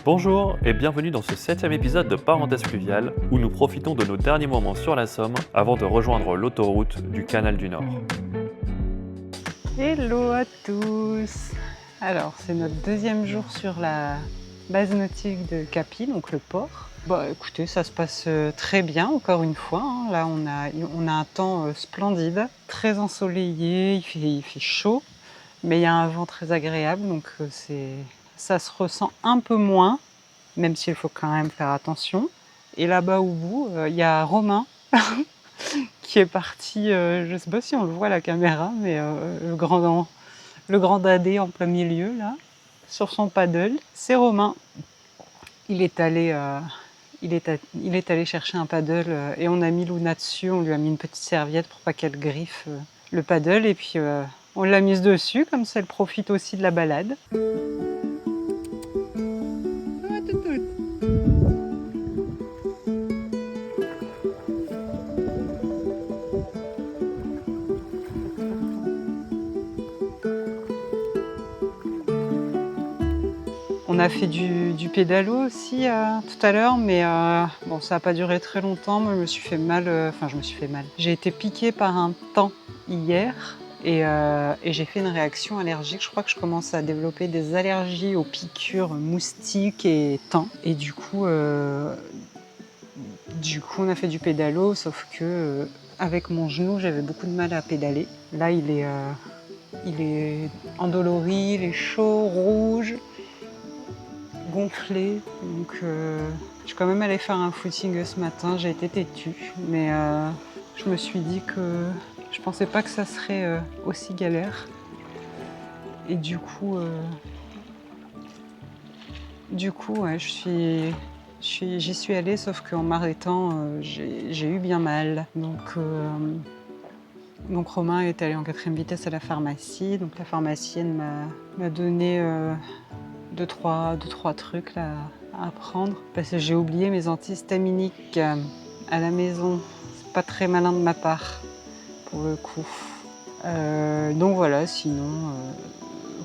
Bonjour et bienvenue dans ce 7e épisode de Parenthèse Fluviale où nous profitons de nos derniers moments sur la Somme avant de rejoindre l'autoroute du Canal du Nord. Hello à tous! Alors, c'est notre deuxième jour sur la base nautique de Capi, donc le port. Bah écoutez, ça se passe très bien, encore une fois. Hein. Là, on a un temps splendide, très ensoleillé, il fait chaud, mais il y a un vent très agréable, donc ça se ressent un peu moins, même s'il faut quand même faire attention. Et là-bas au bout, il y a Romain qui est parti, je sais pas si on le voit à la caméra, mais le grand dadé en plein milieu, là, sur son paddle, c'est Romain. Il est allé chercher un paddle et on a mis Luna dessus, on lui a mis une petite serviette pour pas qu'elle griffe le paddle et puis on l'a mise dessus, comme ça elle profite aussi de la balade. On a fait du pédalo aussi tout à l'heure, mais bon, ça n'a pas duré très longtemps. Moi, je me suis fait mal. J'ai été piquée par un taon hier et j'ai fait une réaction allergique. Je crois que je commence à développer des allergies aux piqûres moustiques et taon. Et du coup, on a fait du pédalo, sauf que avec mon genou, j'avais beaucoup de mal à pédaler. Là, il est endolori, il est chaud, rouge, gonflé, donc je suis quand même allée faire un footing ce matin, j'ai été têtue, mais je me suis dit que je pensais pas que ça serait aussi galère, et du coup ouais, j'y suis allée, sauf qu'en m'arrêtant, j'ai eu bien mal, donc Romain est allé en 4e vitesse à la pharmacie, donc la pharmacienne m'a donné 2-3 trucs là, à prendre, parce que j'ai oublié mes antihistaminiques à la maison. C'est pas très malin de ma part pour le coup. Donc voilà, sinon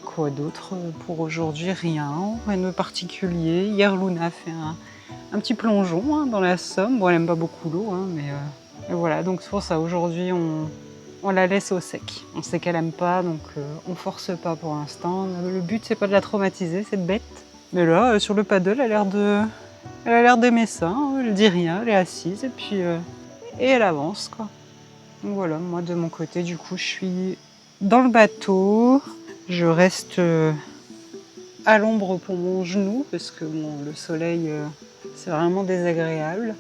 quoi d'autre pour aujourd'hui? Rien de particulier. Hier Luna a fait un petit plongeon dans la Somme. Bon, elle aime pas beaucoup l'eau, mais voilà, donc c'est pour ça aujourd'hui on la laisse au sec. On sait qu'elle aime pas, donc on force pas pour l'instant. Le but, c'est pas de la traumatiser, cette bête. Mais là, sur le paddle, elle a l'air d'aimer ça. Hein. Elle dit rien, elle est assise et puis et elle avance, quoi. Donc voilà, moi de mon côté, du coup, je suis dans le bateau. Je reste à l'ombre pour mon genou parce que bon, le soleil, c'est vraiment désagréable.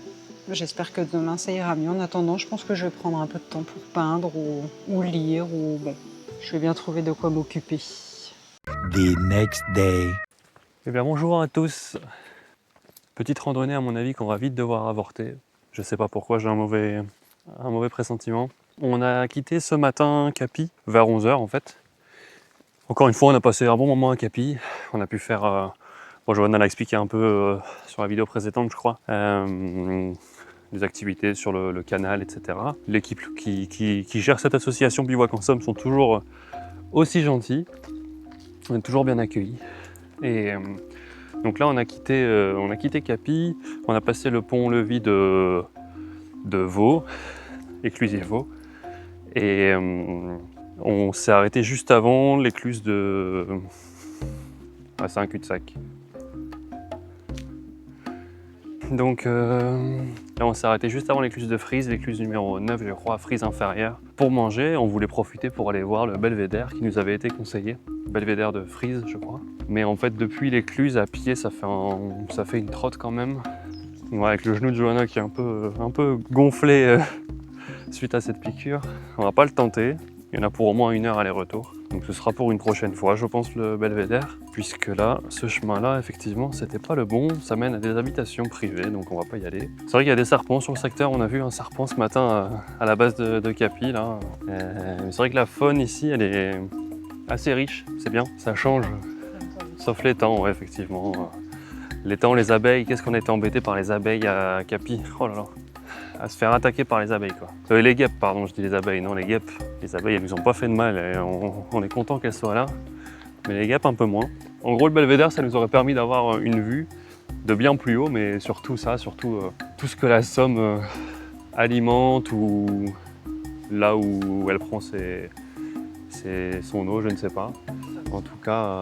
J'espère que demain ça ira mieux. En attendant, je pense que je vais prendre un peu de temps pour peindre ou lire ou bon, je vais bien trouver de quoi m'occuper. The next day. Eh bien bonjour à tous. Petite randonnée à mon avis qu'on va vite devoir avorter. Je sais pas pourquoi, j'ai un mauvais pressentiment. On a quitté ce matin Capi vers 11h en fait. Encore une fois, on a passé un bon moment à Capi. On a pu faire... Bon, Johanna l'a expliqué un peu sur la vidéo précédente, je crois. Des activités sur le canal, etc. L'équipe qui gère cette association Bivouac en Somme sont toujours aussi gentils. On est toujours bien accueillis. Et donc là, on a quitté Capi. On a passé le pont-levis de Vaux, éclusier Vaux. Et on s'est arrêté juste avant l'écluse de... Ah, c'est un cul-de-sac. Donc là, on s'est arrêté juste avant l'écluse de Frise, l'écluse numéro 9, je crois, Frise inférieure. Pour manger, on voulait profiter pour aller voir le belvédère qui nous avait été conseillé. Belvédère de Frise, je crois. Mais en fait, depuis l'écluse, à pied, ça fait une trotte quand même. Ouais, avec le genou de Johanna qui est un peu gonflé suite à cette piqûre. On va pas le tenter. Il y en a pour au moins 1 heure aller-retour. Donc ce sera pour une prochaine fois, je pense, le belvédère. Puisque là, ce chemin-là, effectivement, c'était pas le bon. Ça mène à des habitations privées, donc on va pas y aller. C'est vrai qu'il y a des serpents sur le secteur. On a vu un serpent ce matin à la base de Capi, là. C'est vrai que la faune ici, elle est assez riche. C'est bien, ça change. Sauf les temps, ouais, effectivement. Les temps, les abeilles, qu'est-ce qu'on a été embêté par les abeilles à Capi. Oh là là. À se faire attaquer par les abeilles, quoi. Les guêpes, pardon, je dis les abeilles, non les guêpes. Les abeilles, elles nous ont pas fait de mal, et on est content qu'elles soient là. mais les guêpes un peu moins. En gros, le belvédère, ça nous aurait permis d'avoir une vue de bien plus haut, mais surtout ça, tout ce que la Somme alimente ou là où elle prend son eau, je ne sais pas. En tout cas,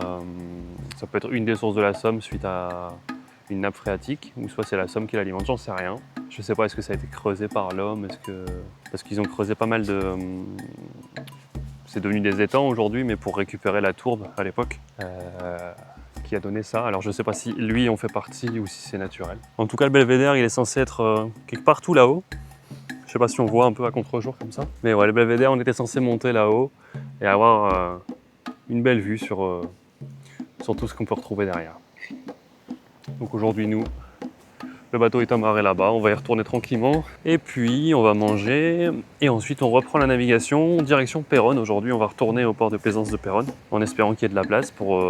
ça peut être une des sources de la Somme suite à une nappe phréatique, ou soit c'est la Somme qui l'alimente, j'en sais rien. Je ne sais pas, est-ce que ça a été creusé par l'homme, parce qu'ils ont creusé pas mal de... C'est devenu des étangs aujourd'hui, mais pour récupérer la tourbe à l'époque, qui a donné ça. Alors je ne sais pas si lui en fait partie ou si c'est naturel. En tout cas, le belvédère, il est censé être quelque part tout là-haut. Je ne sais pas si on voit un peu à contre-jour comme ça. Mais ouais, le belvédère, on était censé monter là-haut et avoir une belle vue sur tout ce qu'on peut retrouver derrière. Donc aujourd'hui, nous, le bateau est amarré là-bas, on va y retourner tranquillement. Et puis, on va manger. Et ensuite, on reprend la navigation direction Péronne. Aujourd'hui, on va retourner au port de plaisance de Péronne, en espérant qu'il y ait de la place pour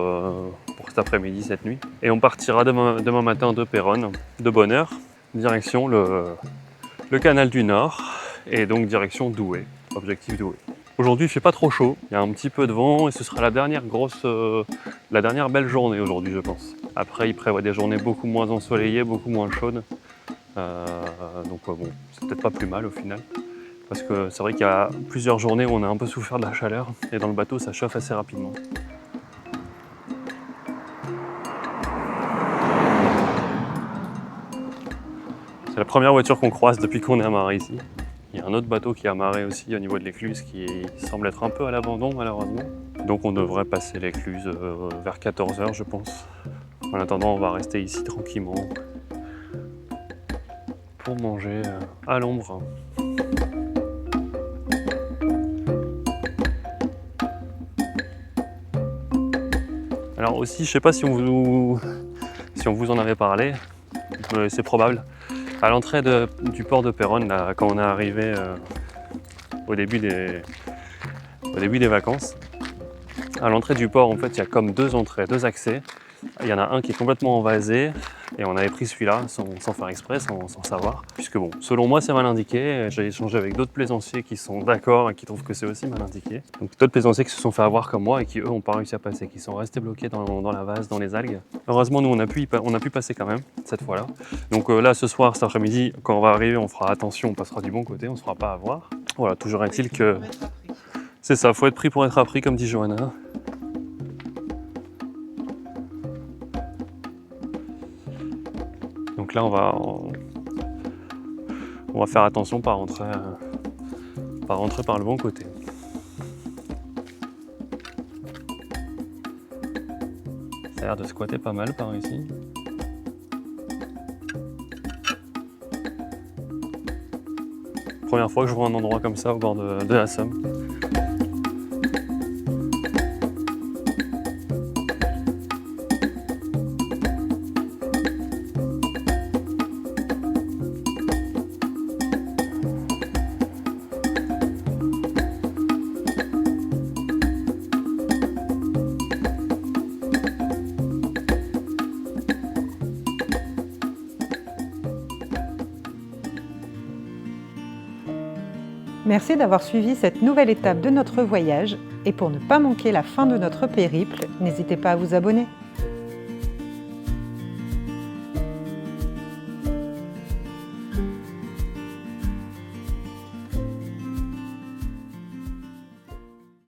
cet après-midi, cette nuit. Et on partira demain matin de Péronne, de bonne heure, direction le canal du Nord. Et donc, direction Douai, objectif Douai. Aujourd'hui, il fait pas trop chaud, il y a un petit peu de vent et ce sera la dernière belle journée aujourd'hui, je pense. Après, il prévoit des journées beaucoup moins ensoleillées, beaucoup moins chaudes. Donc bon, c'est peut-être pas plus mal au final. Parce que c'est vrai qu'il y a plusieurs journées où on a un peu souffert de la chaleur et dans le bateau, ça chauffe assez rapidement. C'est la première voiture qu'on croise depuis qu'on est amarré ici. Il y a un autre bateau qui est amarré aussi au niveau de l'écluse qui semble être un peu à l'abandon malheureusement. Donc on devrait passer l'écluse vers 14 h je pense. En attendant, on va rester ici tranquillement pour manger à l'ombre. Alors aussi, je sais pas si on vous en avait parlé, mais c'est probable. À l'entrée du port de Péronne, là, quand on est arrivé au début des vacances, à l'entrée du port, en fait, il y a comme deux entrées, deux accès. Il y en a un qui est complètement envasé et on avait pris celui-là sans faire exprès, sans savoir. Puisque bon, selon moi, c'est mal indiqué. J'ai échangé avec d'autres plaisanciers qui sont d'accord et qui trouvent que c'est aussi mal indiqué. Donc d'autres plaisanciers qui se sont fait avoir comme moi et qui eux n'ont pas réussi à passer, qui sont restés bloqués dans la vase, dans les algues. Heureusement, nous, on a pu passer quand même cette fois-là. Donc là, ce soir, cet après-midi, quand on va arriver, on fera attention, on passera du bon côté, on ne se fera pas avoir. Voilà, toujours est-il que... C'est ça, faut être pris pour être appris, comme dit Johanna. Donc là, on va faire attention, pas rentrer par le bon côté. Ça a l'air de squatter pas mal par ici. Première fois que je vois un endroit comme ça au bord de la Somme. Merci d'avoir suivi cette nouvelle étape de notre voyage et pour ne pas manquer la fin de notre périple, n'hésitez pas à vous abonner.